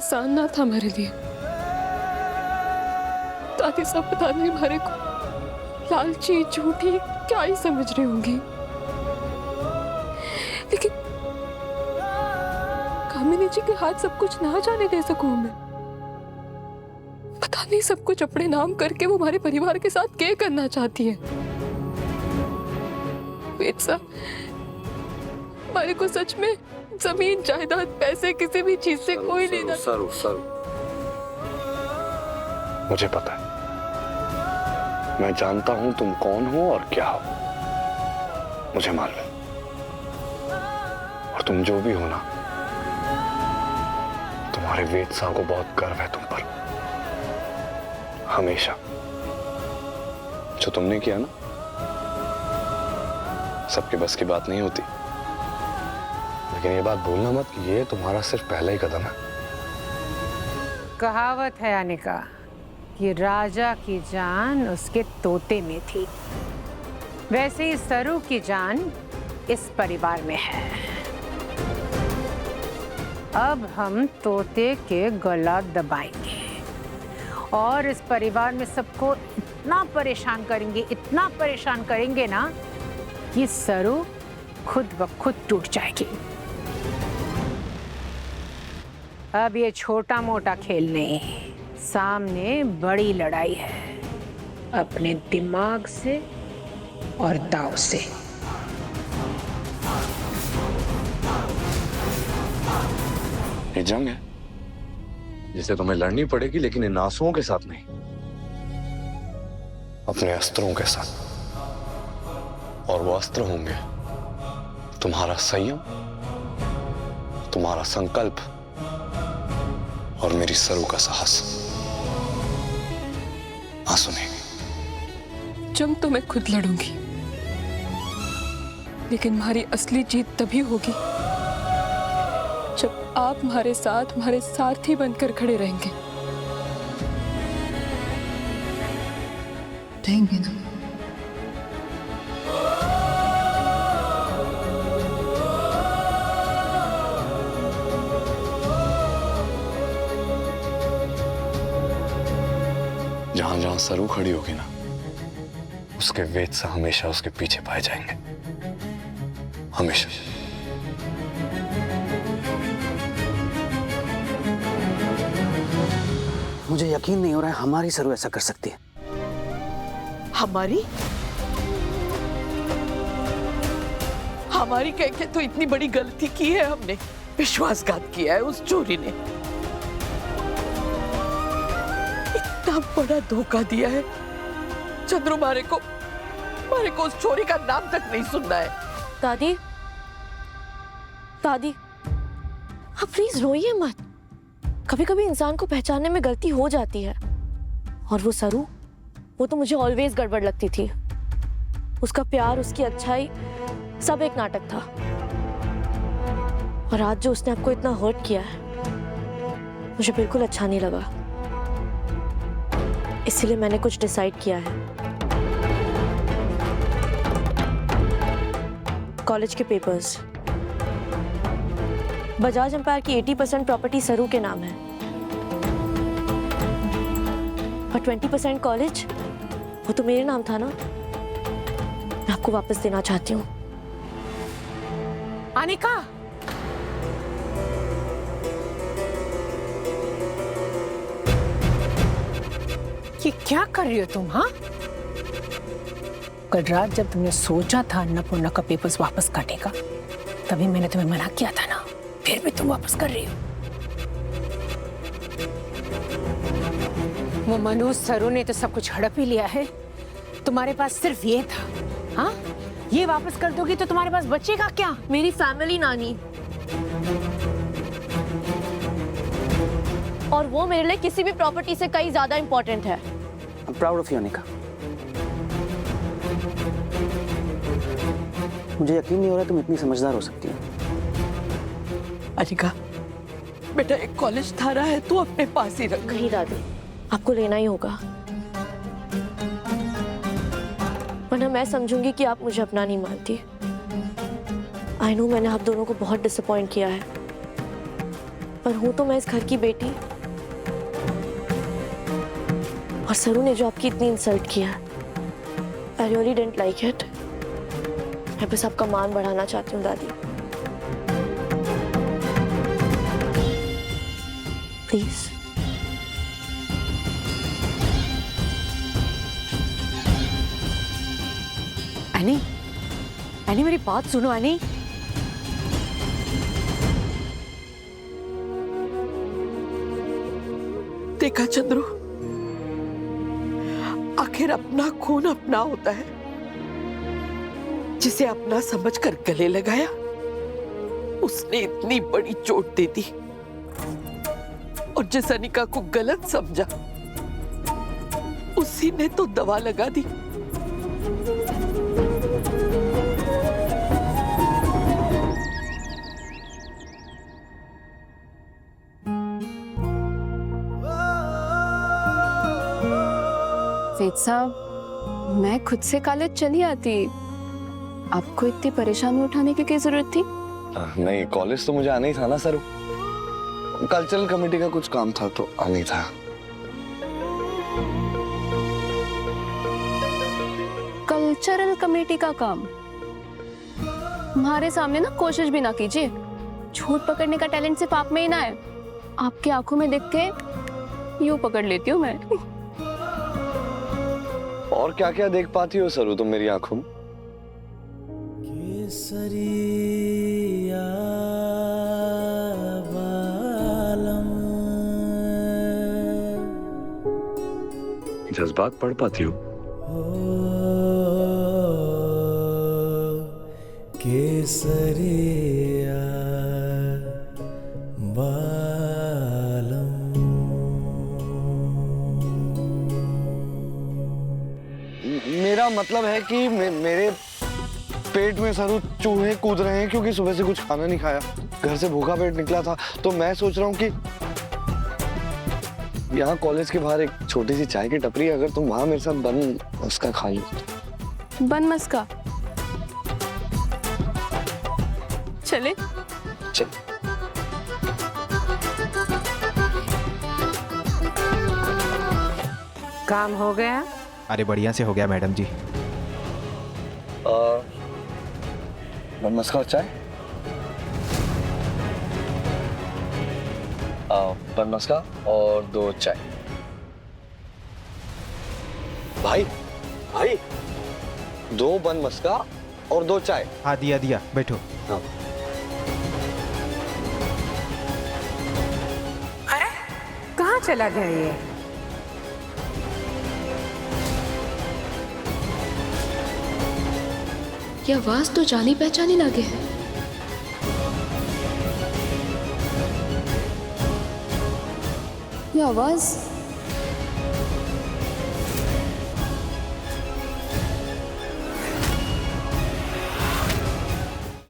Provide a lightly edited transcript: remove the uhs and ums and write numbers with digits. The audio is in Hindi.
आसान ना था मेरे लिए। दादी सब पता नहीं हमारे को लालची झूठी क्या ही समझ रही होंगी, लेकिन कामिनी जी के हाथ सब कुछ ना जाने दे सकूं मैं। पता नहीं सब कुछ अपने नाम करके वो हमारे परिवार के साथ क्या करना चाहती है। वेद साहब, हमारे को सच में जमीन जायदाद पैसे किसी भी चीज से कोई लेना। सरू, मुझे पता है, मैं जानता हूं तुम कौन हो और क्या हो, मुझे मालूम है। और तुम जो भी हो ना, तुम्हारे वेद साहब को बहुत गर्व है तुम पर। हमेशा जो तुमने किया ना, सबके बस की बात नहीं होती। लेकिन ये बात भूलना मत कि ये तुम्हारा सिर्फ पहला ही कदम है। कहावत है अनिका कि राजा की जान उसके तोते में थी, वैसे ही सरू की जान इस परिवार में है। अब हम तोते के गला दबाएंगे और इस परिवार में सबको इतना परेशान करेंगे ना कि सरू खुद ब खुद टूट जाएगी। अब ये छोटा मोटा खेल नहीं, सामने बड़ी लड़ाई है, अपने दिमाग से और दाव से। ये जंग है जिसे तुम्हें लड़नी पड़ेगी, लेकिन इन आंसुओं के साथ नहीं, अपने अस्त्रों के साथ। और वो अस्त्र होंगे तुम्हारा संयम, तुम्हारा संकल्प और मेरी सरू का साहस। आंसू नहीं। जंग तो मैं खुद लड़ूंगी, लेकिन हमारी असली जीत तभी होगी जब आप हमारे साथ, हमारे सारथी बनकर खड़े रहेंगे। रहेंगे ना? जहां जहां सरू खड़ी होगी ना, उसके वेद से हमेशा उसके पीछे पाए जाएंगे, हमेशा। मुझे यकीन नहीं हो रहा है हमारी सरू ऐसा कर सकती है। हमारी कह के तो इतनी बड़ी गलती की है हमने, विश्वासघात किया है उस चोरी ने, इतना बड़ा धोखा दिया है। चंद्रू मारे को उस चोरी का नाम तक नहीं सुनना है। दादी, दादी, आप प्लीज रोइए मत। कभी कभी इंसान को पहचानने में गलती हो जाती है। और वो सरू, वो तो मुझे ऑलवेज गड़बड़ लगती थी। उसका प्यार, उसकी अच्छाई सब एक नाटक था। और आज जो उसने आपको इतना हर्ट किया है, मुझे बिल्कुल अच्छा नहीं लगा। इसीलिए मैंने कुछ डिसाइड किया है। कॉलेज के पेपर्स, बजाज एम्पायर की 80% प्रॉपर्टी सरू के नाम है और 20% कॉलेज, वो तो मेरे नाम था ना। मैं आपको वापस देना चाहती हूँ। अनिका, ये क्या कर रही हो तुम? हाँ, कल रात जब तुमने सोचा था अन्नपूर्णा का पेपर्स वापस काटेगा, तभी मैंने तुम्हें मना किया था ना, फिर भी तुम वापस कर रही हो। वो मनोज सरू ने तो सब कुछ हड़प ही लिया है, तुम्हारे पास सिर्फ ये था। हाँ, ये वापस कर दोगी तो तुम्हारे पास बचेगा क्या? मेरी फैमिली, नानी, और वो मेरे लिए किसी भी प्रॉपर्टी से कहीं ज्यादा इंपॉर्टेंट है। I'm proud of you, Anika. मुझे यकीन नहीं हो रहा तुम इतनी समझदार हो सकती हो। अनिका, बेटा एक कॉलेज थारा है, तू अपने पास ही रख। नहीं दादी, आपको लेना ही होगा, वरना मैं समझूंगी कि आप मुझे अपना नहीं मानती। आई नो मैंने आप दोनों को बहुत डिसअपॉइंट किया है, पर हूं तो मैं इस घर की बेटी। और सरू ने जो आपकी इतनी इंसल्ट किया, I really didn't like it. मैं बस आपका मान बढ़ाना चाहती हूँ दादी। प्लीज। एनी, एनी मेरी बात सुनो एनी। देखा चंद्रू, आखिर अपना खून अपना होता है। जिसे अपना समझकर गले लगाया, उसने इतनी बड़ी चोट दे दी। और जिस अनिका को गलत समझा, उसी ने तो दवा लगा दी। सेठ साहब, मैं खुद से कॉलेज चली आती, आपको इतनी परेशानी उठाने की क्या जरूरत थी? नहीं, कॉलेज तो मुझे आना ही था ना सर। कल्चरल कमेटी का कुछ काम था तो आना ही था। कल्चरल कमेटी का काम? हमारे सामने ना कोशिश भी ना कीजिए। झूठ पकड़ने का टैलेंट सिर्फ आप में ही ना है। आपकी आंखों में देख के यूं पकड़ लेती हूँ मैं। और क्या क्या देख पाती हो सरू तुम मेरी आंखों में? जज्बात पढ़ पाती हो? केसरिया मेरा मतलब है कि मेरे पेट में सरू चूहे कूद रहे हैं क्योंकि सुबह से कुछ खाना नहीं खाया, घर से भूखा पेट निकला था। तो मैं सोच रहा हूँ कि यहाँ कॉलेज के बाहर एक छोटी सी चाय की टपरी है, अगर तुम वहां मेरे साथ बन मस्का खा लो। बन मस्का? चले? चल। काम हो गया? अरे बढ़िया से हो गया मैडम जी। बन मस्का और चाय? बन मस्का और 2 चाय। भाई भाई, 2 बन मस्का और 2 चाय। हाँ दिया दिया, बैठो। हाँ। अरे कहाँ चला गया ये? ये आवाज तो जानी पहचानी लगे है। ये आवाज